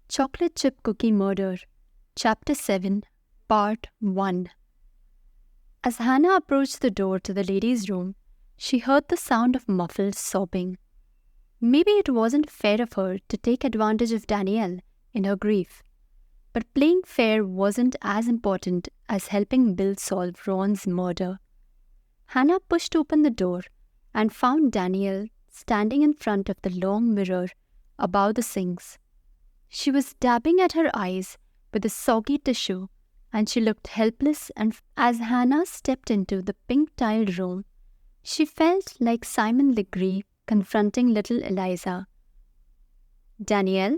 Chocolate Chip Cookie Murder, Chapter 7, Part 1. As Hannah approached the door to the ladies' room, she heard the sound of muffled sobbing. Maybe it wasn't fair of her to take advantage of Danielle in her grief, but playing fair wasn't as important as helping Bill solve Ron's murder. Hannah pushed open the door and found Danielle standing in front of the long mirror above the sinks. She was dabbing at her eyes with a soggy tissue, and she looked helpless, and as Hannah stepped into the pink-tiled room, she felt like Simon Legree confronting little Eliza. "Danielle?"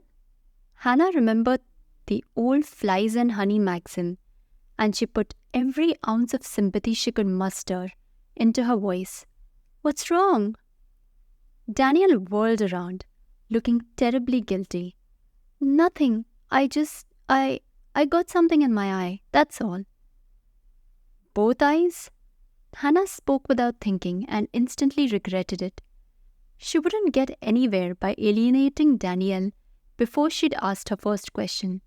Hannah remembered the old flies and honey maxim, and she put every ounce of sympathy she could muster into her voice. "What's wrong?" Danielle whirled around, looking terribly guilty. "Nothing. I got something in my eye, that's all." "Both eyes?" Hannah spoke without thinking and instantly regretted it. She wouldn't get anywhere by alienating Danielle before she'd asked her first question.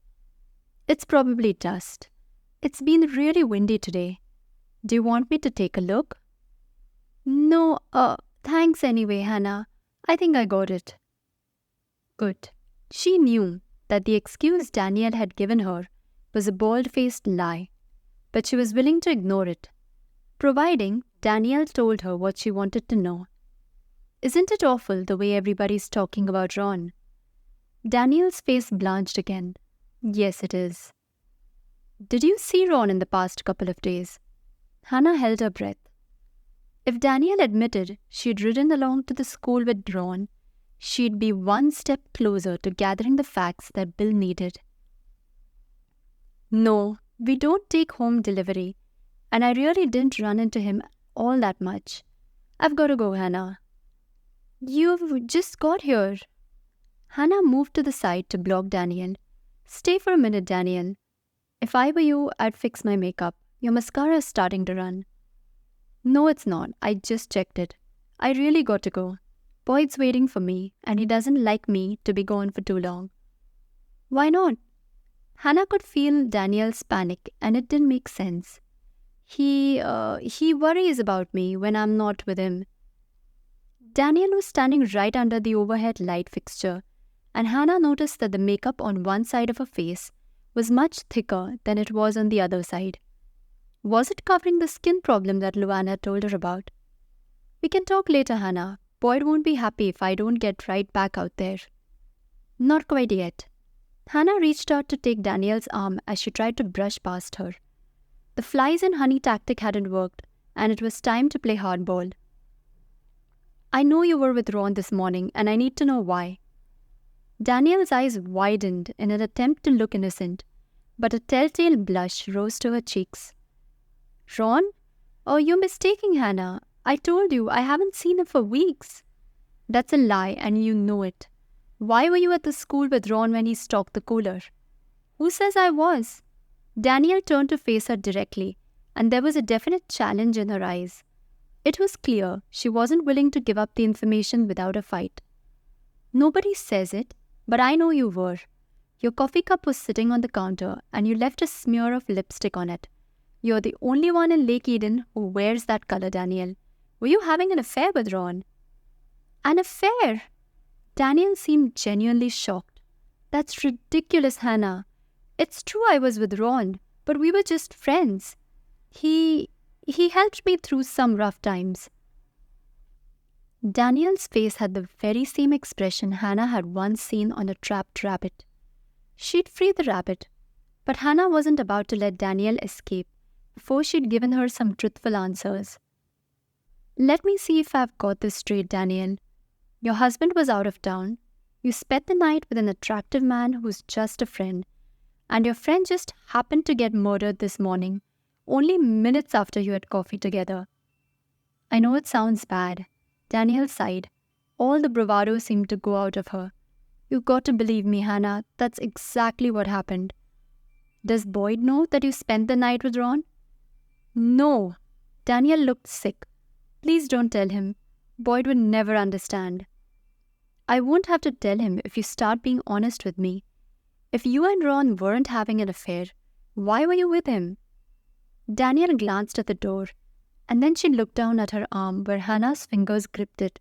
"It's probably dust. It's been really windy today. Do you want me to take a look?" "No, thanks anyway, Hannah. I think I got it." Good. She knew that the excuse Danielle had given her was a bald-faced lie, but she was willing to ignore it, providing Danielle told her what she wanted to know. "Isn't it awful the way everybody's talking about Ron?" Danielle's face blanched again. "Yes, it is." "Did you see Ron in the past couple of days?" Hannah held her breath. If Danielle admitted she'd ridden along to the school with Ron, she'd be one step closer to gathering the facts that Bill needed. "No, we don't take home delivery, and I really didn't run into him all that much. I've got to go, Hannah." "You've just got here." Hannah moved to the side to block Danielle. "Stay for a minute, Danielle. If I were you, I'd fix my makeup. Your mascara is starting to run." "No, it's not. I just checked it. I really got to go. Boyd's waiting for me, and he doesn't like me to be gone for too long." "Why not?" Hannah could feel Danielle's panic, and it didn't make sense. He worries about me when I'm not with him." Danielle was standing right under the overhead light fixture, and Hannah noticed that the makeup on one side of her face was much thicker than it was on the other side. Was it covering the skin problem that Luann had told her about? "We can talk later, Hannah. Boyd won't be happy if I don't get right back out there." "Not quite yet." Hannah reached out to take Danielle's arm as she tried to brush past her. The flies and honey tactic hadn't worked, and it was time to play hardball. "I know you were with Ron this morning, and I need to know why." Danielle's eyes widened in an attempt to look innocent, but a telltale blush rose to her cheeks. "Ron? Oh, you're mistaking, Hannah. I told you I haven't seen him for weeks." "That's a lie, and you know it. Why were you at the school with Ron when he stocked the cooler?" "Who says I was?" Danielle turned to face her directly, and there was a definite challenge in her eyes. It was clear she wasn't willing to give up the information without a fight. "Nobody says it, but I know you were. Your coffee cup was sitting on the counter, and you left a smear of lipstick on it. You're the only one in Lake Eden who wears that color, Danielle. Were you having an affair with Ron?" "An affair?" Danielle seemed genuinely shocked. "That's ridiculous, Hannah. It's true I was with Ron, but we were just friends. He helped me through some rough times." Danielle's face had the very same expression Hannah had once seen on a trapped rabbit. She'd free the rabbit, but Hannah wasn't about to let Danielle escape before she'd given her some truthful answers. "Let me see if I've got this straight, Danielle. Your husband was out of town. You spent the night with an attractive man who's just a friend, and your friend just happened to get murdered this morning, only minutes after you had coffee together." "I know it sounds bad." Danielle sighed. All the bravado seemed to go out of her. "You've got to believe me, Hannah. That's exactly what happened." "Does Boyd know that you spent the night with Ron?" "No." Danielle looked sick. "Please don't tell him. Boyd would never understand." "I won't have to tell him if you start being honest with me. If you and Ron weren't having an affair, why were you with him? Danielle glanced at the door, and then she looked down at her arm where Hannah's fingers gripped it.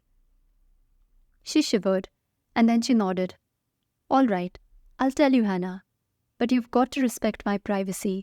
She shivered, and then she nodded. All right, I'll tell you, Hannah, but you've got to respect my privacy.